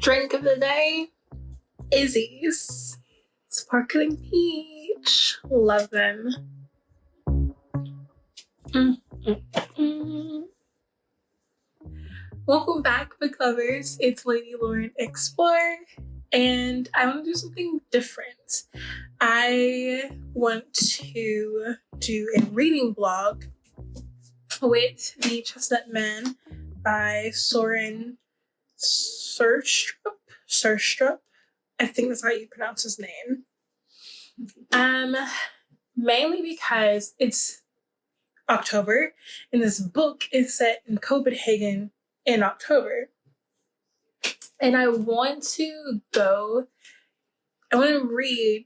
Drink of the day, Izzy's Sparkling Peach. Love them. Welcome back, book lovers. It's Lady Lauren Explorer, and I want to do something different. I want to do a reading blog with The Chestnut Man by Soren Surstrup. I think that's how you pronounce his name. Mainly because it's October, and this book is set in Copenhagen in October. And I want to read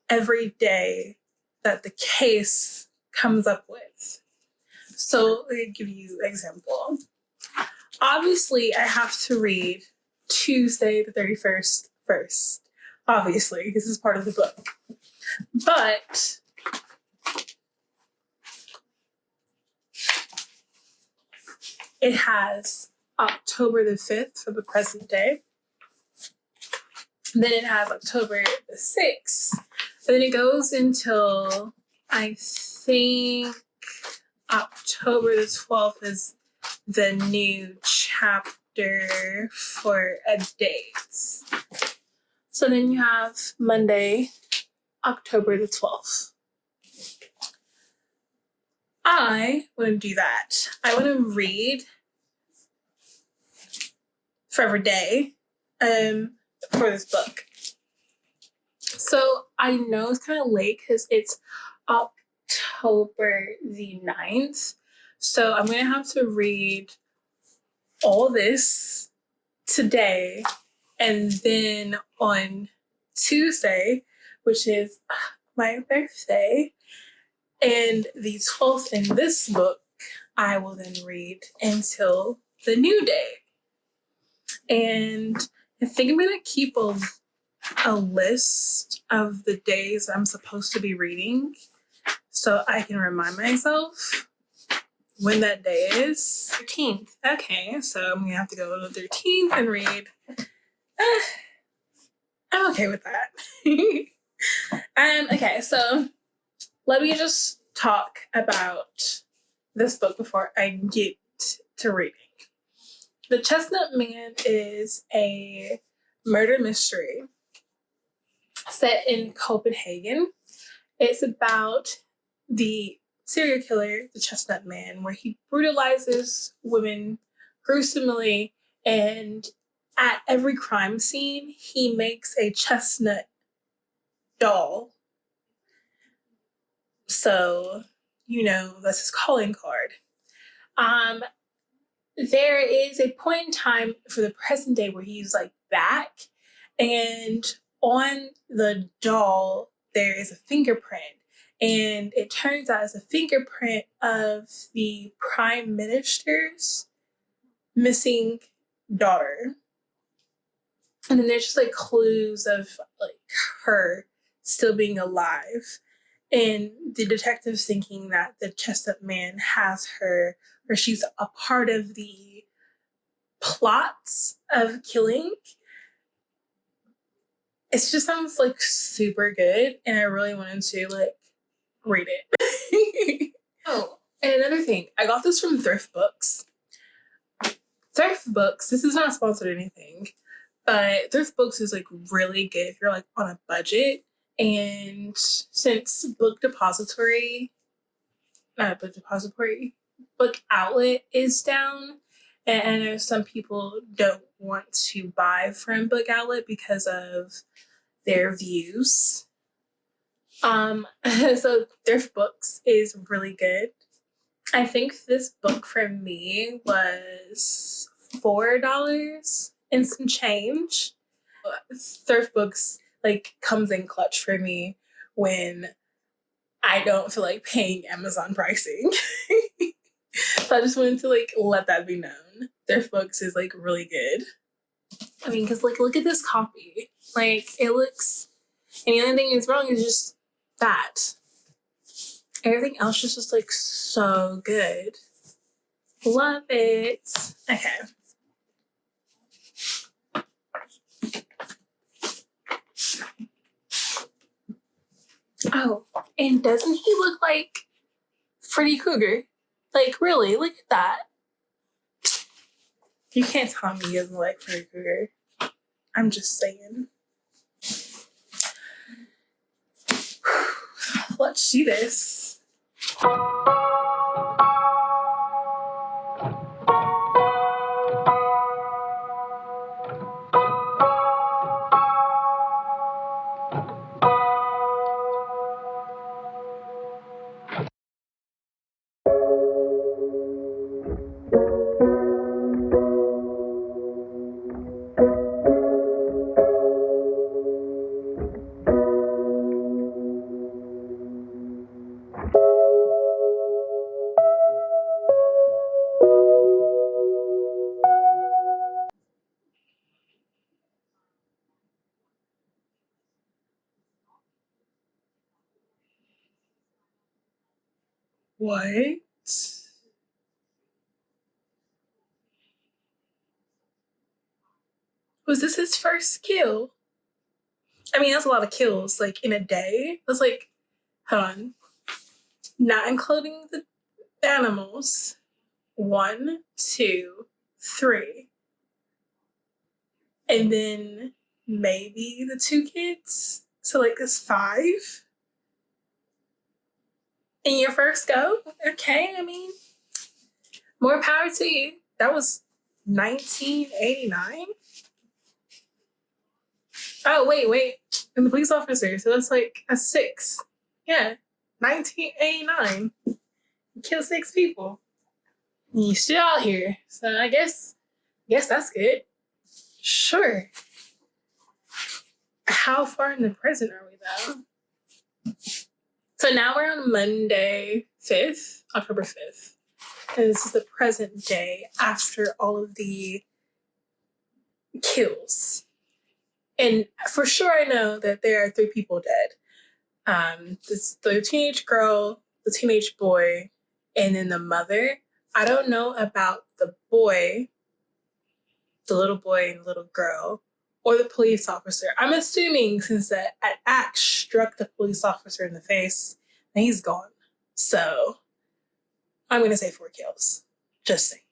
every day that the case comes up with. So let me give you an example. Obviously, I have to read Tuesday the 31st first. Obviously, because this is part of the book. But it has October the 5th for the present day. Then it has October the 6th. And then it goes until, I think, October the 12th is the new chapter for a date. So then you have Monday, October the 12th. I want to do that. I want to read for every day for this book. So I know it's kind of late because it's October the 9th. So I'm going to have to read all this today, and then on Tuesday, which is my birthday, and the 12th in this book, I will then read until the new day. And I think I'm going to keep a list of the days I'm supposed to be reading so I can remind myself when that day is. 13th. Okay, so I'm going to have to go on the 13th and read. I'm okay with that. Okay, so let me just talk about this book before I get to reading. The Chestnut Man is a murder mystery set in Copenhagen. It's about the serial killer, the Chestnut Man, where he brutalizes women gruesomely, and at every crime scene, he makes a chestnut doll. So, that's his calling card. There is a point in time for the present day where he's back, and on the doll there is a fingerprint, and it turns out it's a fingerprint of the prime minister's missing daughter. And then there's just clues of her still being alive, and the detective's thinking that the Chestnut Man has her, or she's a part of the plots of killing. It just sounds super good, and I really wanted to read it. Oh, and another thing, I got this from Thrift Books. Thrift Books, this is not sponsored or anything, but Thrift Books is really good if you're on a budget. And since Book Outlet is down, and I know some people don't want to buy from Book Outlet because of their views. So Thrift Books is really good. I think this book for me was $4 and some change. Thrift Books comes in clutch for me when I don't feel like paying Amazon pricing. So I just wanted to let that be known. Thrift Books is really good. I mean, because look at this copy. It looks, and the only thing that's wrong is just that. Everything else is just so good. Love it. Okay. And doesn't he look like Freddy Krueger? Like, really, look at that. You can't tell me he doesn't look like Freddy Krueger. I'm just saying. Let's do this. What? Was this his first kill? I mean, that's a lot of kills, like, in a day. That's like, hold on. Not including the animals. 1, 2, 3. And then maybe the 2 kids. So, like, that's 5. In your first go? Okay, I mean, more power to you. That was 1989? Oh, wait. And the police officer, so that's like a 6. Yeah, 1989. You killed 6 people. You still out here. So I guess that's good. Sure. How far in the present are we though? So now we're on Monday, October 5th. And this is the present day after all of the kills. And for sure I know that there are 3 people dead. The teenage girl, the teenage boy, and then the mother. I don't know about the boy, the little boy and little girl, or the police officer. I'm assuming since that axe struck the police officer in the face, and he's gone. So I'm going to say 4 kills. Just saying.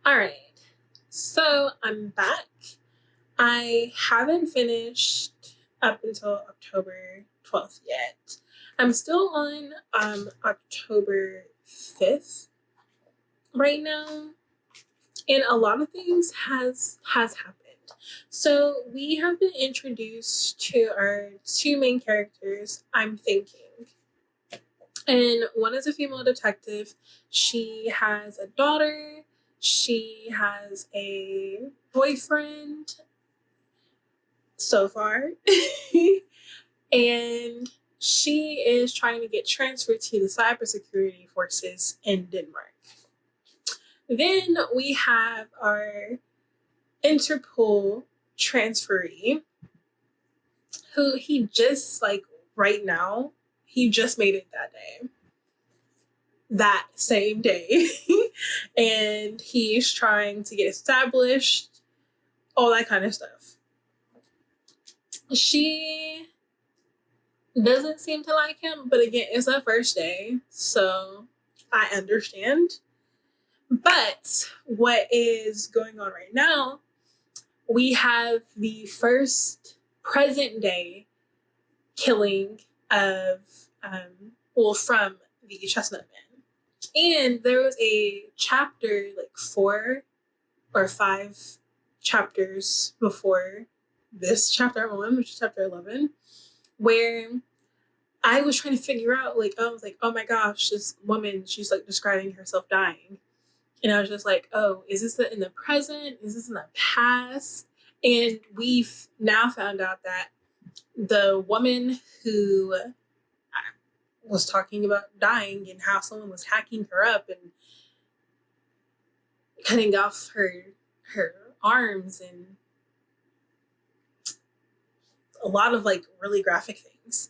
All right. So I'm back. I haven't finished up until October 12th yet. I'm still on October 5th right now, and a lot of things has happened. So we have been introduced to our 2 main characters, I'm thinking. And one is a female detective. She has a daughter. She has a boyfriend so far. And she is trying to get transferred to the cybersecurity forces in Denmark. Then we have our Interpol transferee, who he just, like, right now, he just made it that same day. And he's trying to get established, all that kind of stuff. She doesn't seem to like him, but again, it's her first day, so I understand. But what is going on right now, we have the first present day killing of, from the Chestnut Man. And there was a chapter, like 4 or 5 chapters before this chapter 1, which is chapter 11, where I was trying to figure out, like, I was like, oh my gosh, this woman, she's like describing herself dying. And I was just like, oh, is this in the present? Is this in the past? And we've now found out that the woman who was talking about dying and how someone was hacking her up and cutting off her arms and a lot of like really graphic things.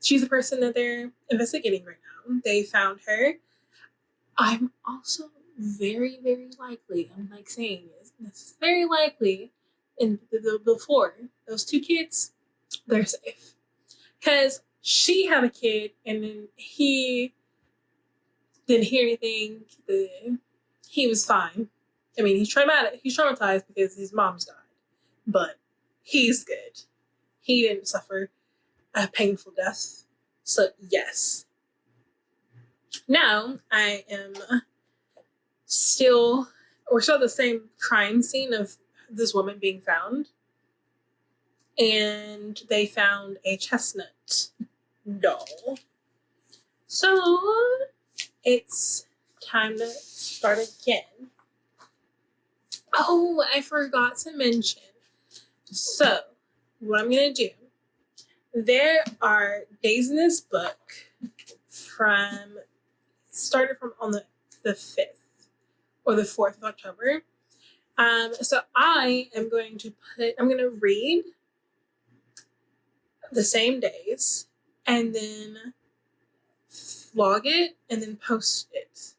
She's the person that they're investigating right now. They found her. I'm also very, very likely, I'm like saying this very likely in before those two kids, they're safe. Because she had a kid and then he didn't hear anything. He was fine. I mean, he's traumatized because his mom's died. But he's good. He didn't suffer a painful death. So, yes. Now, we're still at the same crime scene of this woman being found. And they found a chestnut doll. So, it's time to start again. Oh, I forgot to mention. So, what I'm going to do, there are days in this book started from on the 5th or the 4th of October. So I'm going to read the same days and then vlog it and then post it.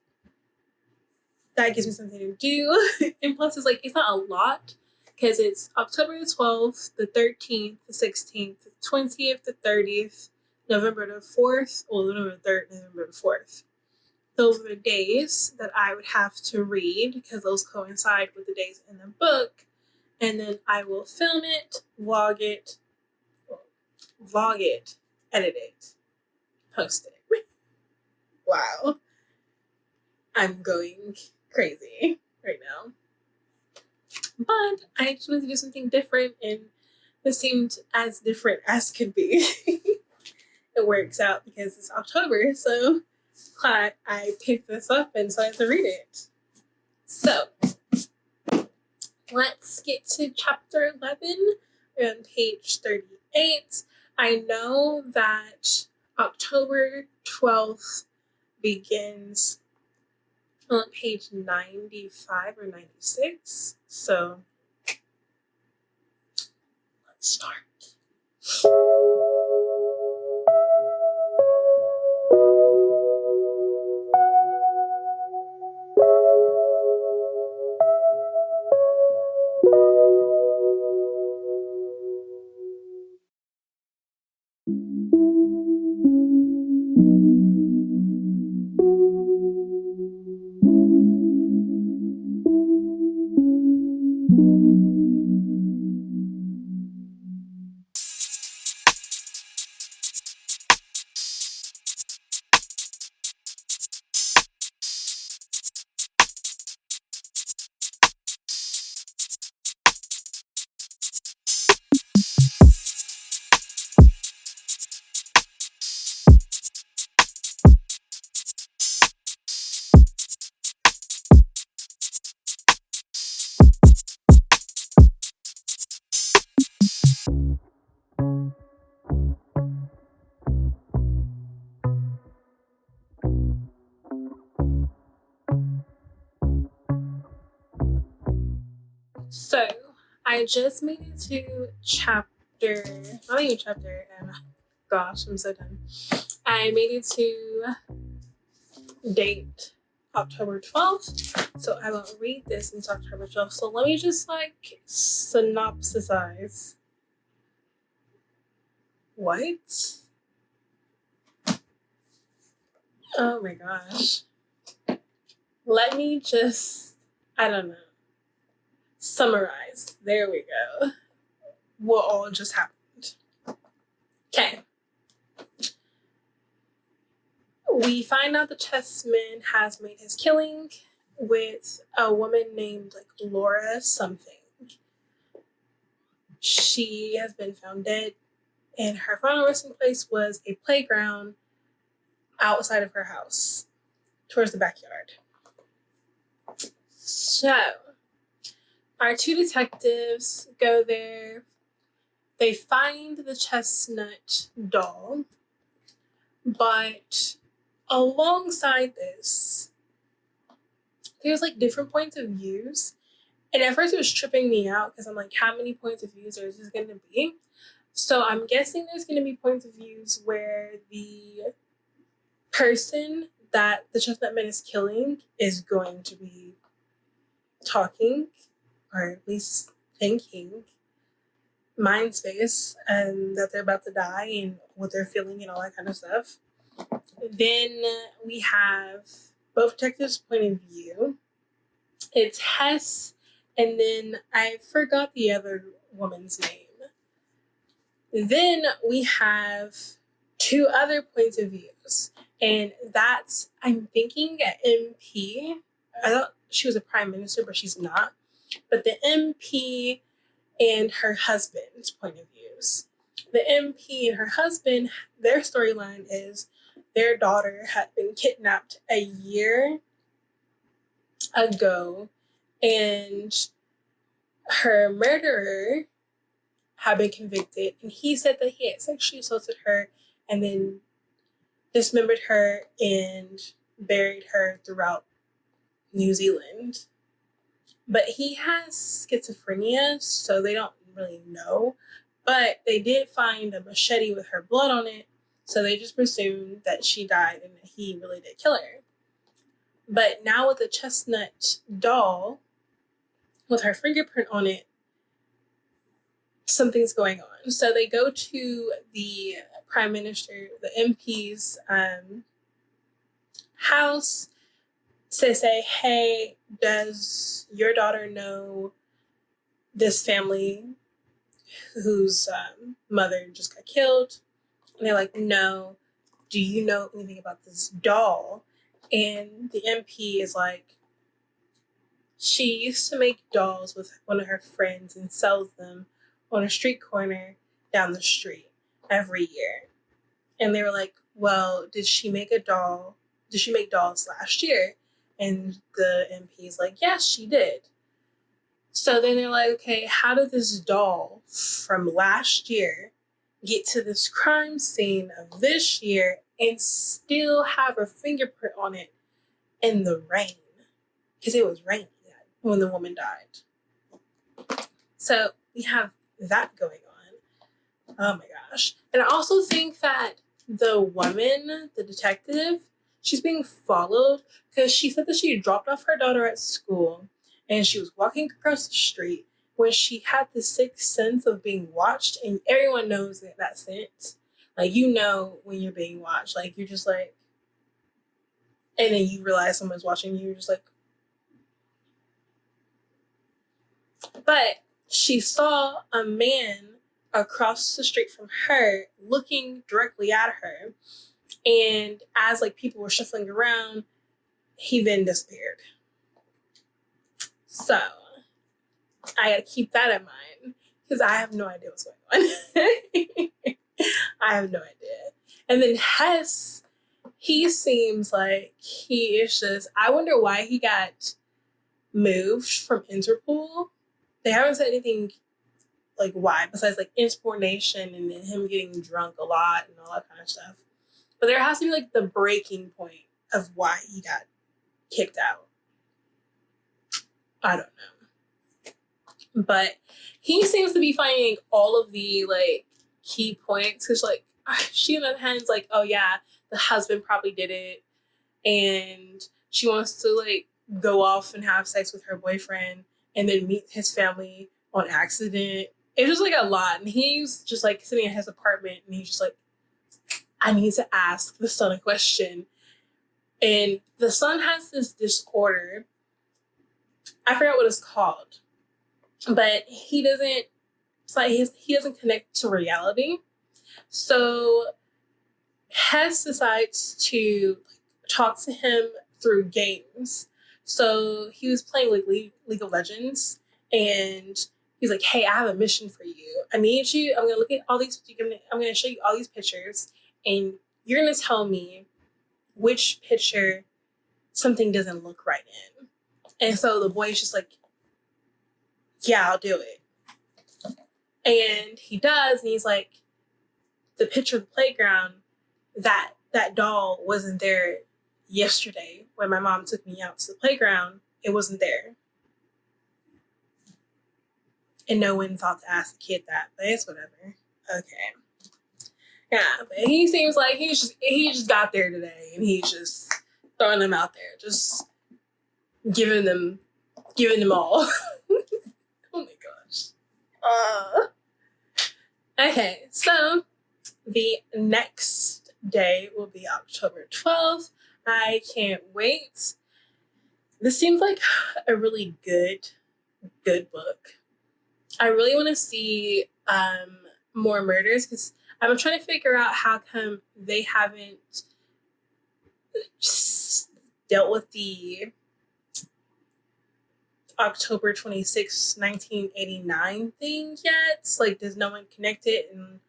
That gives me something to do. And plus it's not a lot because it's October the 12th, the 13th, the 16th, the 20th, the 30th, November the 4th, or November the 3rd, November the 4th. Those are the days that I would have to read because those coincide with the days in the book. And then I will film it, vlog it, edit it, post it. Wow. I'm going crazy right now. But I just wanted to do something different, and this seemed as different as could be. It works out because it's October, so glad I picked this up and decided to read it. So, let's get to chapter 11. We're on page 38. I know that October 12th begins on page 95 or 96. So, let's start. So, I just made it to gosh, I'm so done. I made it to date October 12th, so I will read this until October 12th. So let me just synopsisize. What? Oh my gosh. Let me just, summarize. There we go. What all just happened. Okay. We find out the chessman has made his killing with a woman named Laura something. She has been found dead, and her final resting place was a playground outside of her house, towards the backyard. So, our two detectives go there they find the Chestnut doll, but alongside this, there's like different points of views. And at first it was tripping me out because I'm like, how many points of views is this going to be? So I'm guessing there's going to be points of views where the person that the Chestnut Man is killing is going to be talking, or at least thinking, mind space, and that they're about to die and what they're feeling and all that kind of stuff. Then we have both detectives' point of view. It's Hess, and then I forgot the other woman's name. Then we have two other points of views, and that's, I'm thinking, MP. I thought she was a prime minister, but she's not. But the MP and her husband's point of views. The MP and her husband, their storyline is their daughter had been kidnapped a year ago, and her murderer had been convicted, and he said that he had sexually assaulted her and then dismembered her and buried her throughout New Zealand. But he has schizophrenia, so they don't really know. But they did find a machete with her blood on it, so they just presumed that she died and that he really did kill her. But now with the Chestnut doll, with her fingerprint on it, something's going on. So they go to the Prime Minister, the MP's house to say, hey, does your daughter know this family whose mother just got killed? And they're like, no. Do you know anything about this doll? And the MP is like, she used to make dolls with one of her friends and sells them on a street corner down the street every year. And they were like, well, did she make dolls last year? And the MP is like, yes, she did. So then they're like, okay, how did this doll from last year get to this crime scene of this year and still have her fingerprint on it in the rain? Because it was raining when the woman died. So we have that going on. Oh my gosh. And I also think that the woman, the detective, she's being followed because she said that she dropped off her daughter at school and she was walking across the street when she had the sixth sense of being watched, and everyone knows that sense. Like, you know when you're being watched. Like, you're just like, and then you realize someone's watching you, you're just like. But she saw a man across the street from her looking directly at her, and as like people were shuffling around, he then disappeared. So I gotta keep that in mind because I have no idea what's going on. I have no idea. And then Hess, he seems like he is just, I wonder why he got moved from Interpol. They haven't said anything like why, besides like insubordination and him getting drunk a lot and all that kind of stuff. But there has to be like the breaking point of why he got kicked out. I don't know. But he seems to be finding all of the like key points because like she on the other hand's like, oh yeah, the husband probably did it, and she wants to like go off and have sex with her boyfriend and then meet his family on accident. It's just like a lot. And he's just like sitting in his apartment and he's just like, I need to ask the son a question. And the son has this disorder. I forgot what it's called. But he doesn't, it's like he doesn't connect to reality. So Hess decides to talk to him through games. So he was playing like League of Legends, and he's like, hey, I have a mission for you. I'm going to look at all these, I'm going to show you all these pictures, and you're going to tell me which picture something doesn't look right in. And so the boy's just like, yeah, I'll do it. And he does, and he's like, the picture of the playground, that doll wasn't there yesterday when my mom took me out to the playground. It wasn't there. And no one thought to ask the kid that, but it's whatever. Okay. Yeah, but he seems like he just got there today, and he's just throwing them out there, just giving them all. Oh my gosh. Okay, so the next day will be October 12th. I can't wait. This seems like a really good book. I really want to see more murders, because I'm trying to figure out how come they haven't dealt with the October 26, 1989 thing yet. Like, does no one connect it? And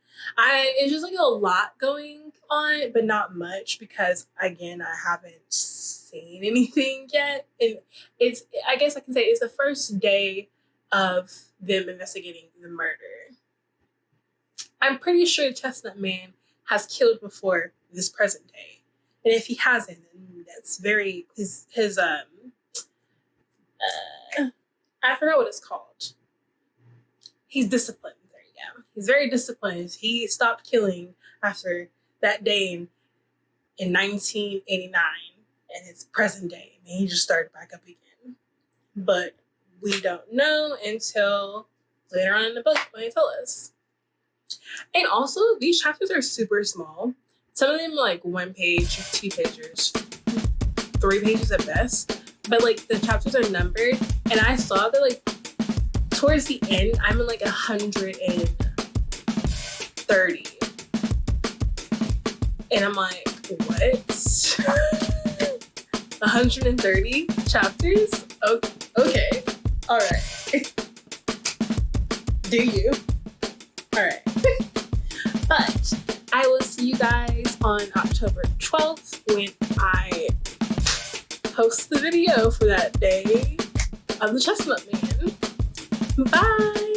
it's just like a lot going on, but not much, because again, I haven't seen anything yet. And I guess I can say it's the first day of them investigating the murder. I'm pretty sure Chestnut Man has killed before this present day. And if he hasn't, then that's very his I forgot what it's called. He's disciplined. There you go. He's very disciplined. He stopped killing after that day in 1989, and it's present day, and he just started back up again. But we don't know until later on in the book when they tell us. And also, these chapters are super small. Some of them are like 1 page, 2 pages, 3 pages at best. But like the chapters are numbered, and I saw that like towards the end, I'm in like 130, and I'm like, what? 130 chapters? Okay, all right. Do you? All right. But I will see you guys on October 12th when I post the video for that day of the Chestnut Man. Bye!